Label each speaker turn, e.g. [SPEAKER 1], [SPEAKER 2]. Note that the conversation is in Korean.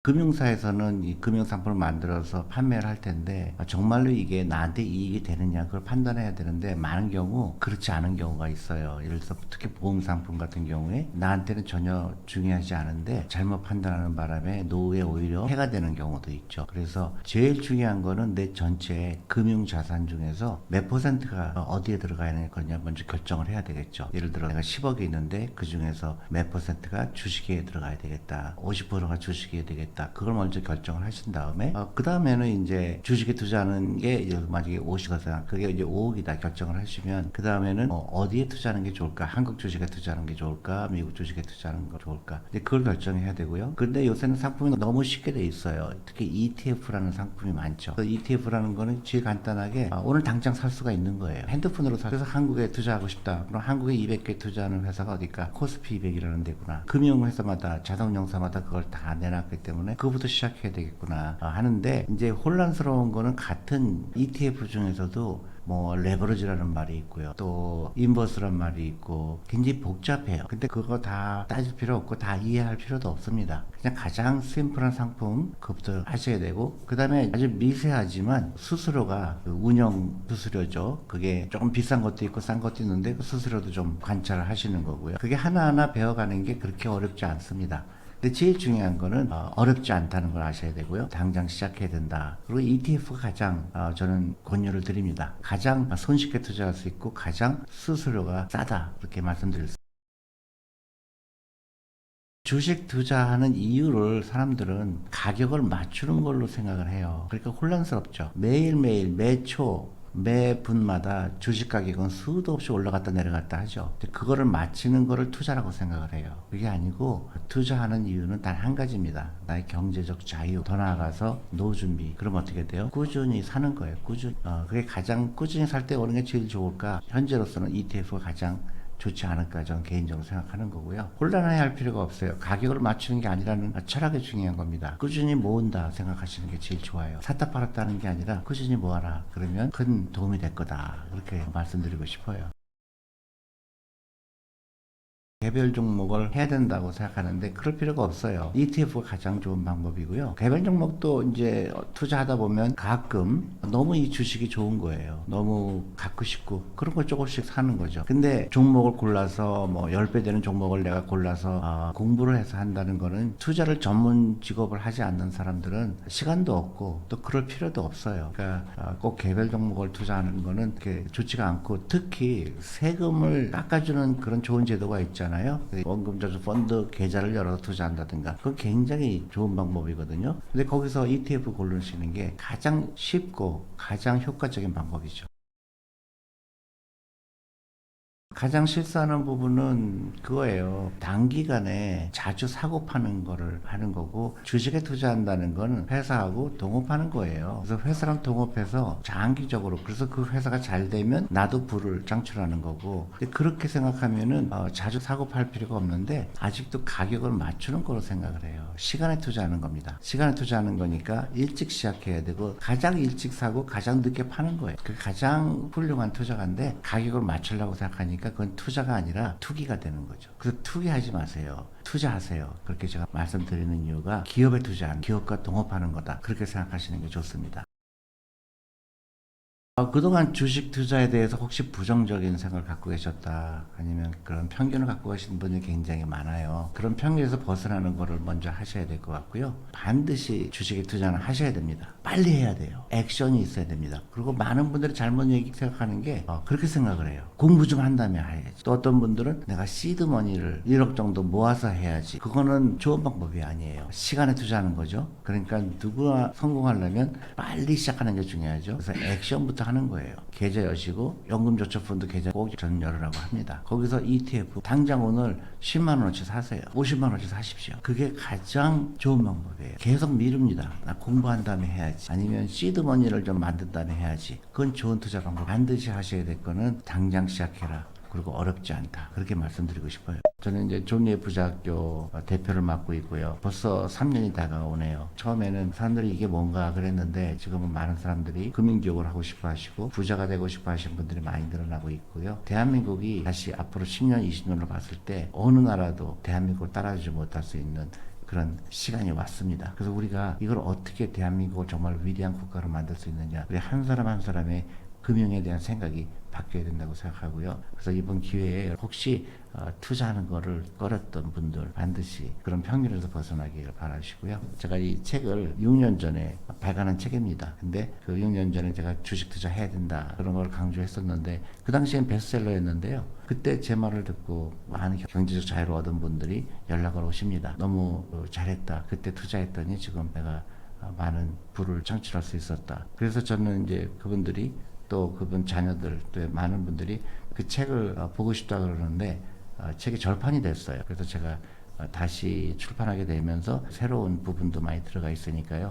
[SPEAKER 1] 금융사에서는 이 금융상품을 만들어서 판매를 할 텐데 정말로 이게 나한테 이익이 되느냐 그걸 판단해야 되는데 많은 경우 그렇지 않은 경우가 있어요. 예를 들어서 특히 보험상품 같은 경우에 나한테는 전혀 중요하지 않은데 잘못 판단하는 바람에 노후에 오히려 해가 되는 경우도 있죠. 그래서 제일 중요한 거는 내 전체 금융자산 중에서 몇 퍼센트가 어디에 들어가야 하는 거냐 먼저 결정을 해야 되겠죠. 예를 들어 내가 10억이 있는데 그 중에서 몇 퍼센트가 주식에 들어가야 되겠다. 50%가 주식에 되겠다. 그걸 먼저 결정을 하신 다음에 그 다음에는 이제 주식에 투자하는 게 만약에 50%다. 그게 이제 5억이다 결정을 하시면 그 다음에는 어디에 투자하는 게 좋을까? 한국 주식에 투자하는 게 좋을까? 미국 주식에 투자하는 거 좋을까? 이제 그걸 결정해야 되고요. 근데 요새는 상품이 너무 쉽게 돼 있어요. 특히 ETF라는 상품이 많죠. ETF라는 거는 제일 간단하게 오늘 당장 살 수가 있는 거예요. 핸드폰으로 사. 그래서 한국에 투자하고 싶다. 그럼 한국에 200개 투자하는 회사가 어딜까? 코스피 200이라는 데구나. 금융회사마다 자동영사마다 그걸 다 내놨기 때문에 그거부터 시작해야 되겠구나 하는데 이제 혼란스러운 거는 같은 ETF 중에서도 뭐 레버리지라는 말이 있고요. 또 인버스란 말이 있고 굉장히 복잡해요. 근데 그거 다 따질 필요 없고 다 이해할 필요도 없습니다. 그냥 가장 심플한 상품 그것부터 하셔야 되고 그 다음에 아주 미세하지만 수수료가 그 운영 수수료죠. 그게 조금 비싼 것도 있고 싼 것도 있는데 그 수수료도 좀 관찰을 하시는 거고요. 그게 하나하나 배워가는 게 그렇게 어렵지 않습니다. 근데 제일 중요한 거는 어렵지 않다는 걸 아셔야 되고요. 당장 시작해야 된다. 그리고 ETF가 가장 저는 권유를 드립니다. 가장 손쉽게 투자할 수 있고 가장 수수료가 싸다. 그렇게 말씀드릴 수 있습니다. 주식 투자하는 이유를 사람들은 가격을 맞추는 걸로 생각을 해요. 그러니까 혼란스럽죠. 매일매일 매초 매분마다 주식 가격은 수도 없이 올라갔다 내려갔다 하죠. 그거를 맞추는 거를 투자라고 생각을 해요. 그게 아니고 투자하는 이유는 단 한 가지입니다. 나의 경제적 자유. 더 나아가서 노후 준비. 그럼 어떻게 돼요? 꾸준히 사는 거예요. 꾸준히. 그게 가장 꾸준히 살 때 오는 게 제일 좋을까? 현재로서는 ETF가 가장 좋지 않을까 저는 개인적으로 생각하는 거고요. 혼란해 할 필요가 없어요. 가격을 맞추는 게 아니라는 철학이 중요한 겁니다. 꾸준히 모은다 생각하시는 게 제일 좋아요. 샀다 팔았다 하는 게 아니라 꾸준히 모아라. 그러면 큰 도움이 될 거다. 그렇게 말씀드리고 싶어요. 개별 종목을 해야 된다고 생각하는데 그럴 필요가 없어요. ETF가 가장 좋은 방법이고요. 개별 종목도 이제 투자하다 보면 가끔 너무 이 주식이 좋은 거예요. 너무 갖고 싶고 그런 걸 조금씩 사는 거죠. 근데 종목을 골라서 뭐 10배 되는 종목을 내가 골라서 공부를 해서 한다는 거는 투자를 전문 직업을 하지 않는 사람들은 시간도 없고 또 그럴 필요도 없어요. 그러니까 꼭 개별 종목을 투자하는 거는 그렇게 좋지가 않고 특히 세금을 깎아주는 그런 좋은 제도가 있잖아요. 원금저축 펀드 계좌를 열어서 투자한다든가 그건 굉장히 좋은 방법이거든요. 근데 거기서 ETF 고르시는 게 가장 쉽고 가장 효과적인 방법이죠. 가장 실수하는 부분은 그거예요. 단기간에 자주 사고 파는 거를 하는 거고 주식에 투자한다는 건 회사하고 동업하는 거예요. 그래서 회사랑 동업해서 장기적으로 그래서 그 회사가 잘 되면 나도 부를 창출하는 거고 근데 그렇게 생각하면은 자주 사고 팔 필요가 없는데 아직도 가격을 맞추는 거로 생각을 해요. 시간에 투자하는 겁니다. 시간에 투자하는 거니까 일찍 시작해야 되고 가장 일찍 사고 가장 늦게 파는 거예요. 그 가장 훌륭한 투자가인데 가격을 맞추려고 생각하니까 그건 투자가 아니라 투기가 되는 거죠. 그래서 투기하지 마세요. 투자하세요. 그렇게 제가 말씀드리는 이유가 기업에 투자하는, 기업과 동업하는 거다. 그렇게 생각하시는 게 좋습니다. 그동안 주식 투자에 대해서 혹시 부정적인 생각을 갖고 계셨다 아니면 그런 편견을 갖고 계신 분이 굉장히 많아요. 그런 편견에서 벗어나는 거를 먼저 하셔야 될 것 같고요. 반드시 주식에 투자는 하셔야 됩니다. 빨리 해야 돼요. 액션이 있어야 됩니다. 그리고 많은 분들이 잘못 생각하는 게 그렇게 생각을 해요. 공부 좀 한 다음에 해야지. 또 어떤 분들은 내가 시드머니를 1억 정도 모아서 해야지. 그거는 좋은 방법이 아니에요. 시간에 투자하는 거죠. 그러니까 누구나 성공하려면 빨리 시작하는 게 중요하죠. 그래서 액션부터 하는 거예요. 계좌 여시고 연금저축펀드 계좌 꼭 전 열으라고 합니다. 거기서 ETF 당장 오늘 10만 원어치 사세요. 50만 원어치 사십시오. 그게 가장 좋은 방법이에요. 계속 미룹니다. 나 공부한 다음에 해야지. 아니면 시드머니를 좀 만든 다음에 해야지. 그건 좋은 투자 방법. 반드시 하셔야 될 거는 당장 시작해라. 그리고 어렵지 않다. 그렇게 말씀드리고 싶어요. 저는 이제 존예 부자학교 대표를 맡고 있고요. 벌써 3년이 다가오네요. 처음에는 사람들이 이게 뭔가 그랬는데 지금은 많은 사람들이 금융교육을 하고 싶어 하시고 부자가 되고 싶어 하시는 분들이 많이 늘어나고 있고요. 대한민국이 다시 앞으로 10년, 20년을 봤을 때 어느 나라도 대한민국을 따라주지 못할 수 있는 그런 시간이 왔습니다. 그래서 우리가 이걸 어떻게 대한민국을 정말 위대한 국가로 만들 수 있느냐, 우리 한 사람 한 사람의 금융에 대한 생각이 바뀌어야 된다고 생각하고요. 그래서 이번 기회에 혹시 투자하는 거를 꺼렸던 분들 반드시 그런 평균에서 벗어나기를 바라시고요. 제가 이 책을 6년 전에 발간한 책입니다. 근데 그 6년 전에 제가 주식 투자해야 된다 그런 걸 강조했었는데 그 당시엔 베스트셀러였는데요. 그때 제 말을 듣고 많은 경제적 자유를 얻은 분들이 연락을 오십니다. 너무 잘했다. 그때 투자했더니 지금 내가 많은 부를 창출할 수 있었다. 그래서 저는 이제 그분들이 또 그분 자녀들 또 많은 분들이 그 책을 보고 싶다 그러는데 책이 절판이 됐어요. 그래서 제가 다시 출판하게 되면서 새로운 부분도 많이 들어가 있으니까요.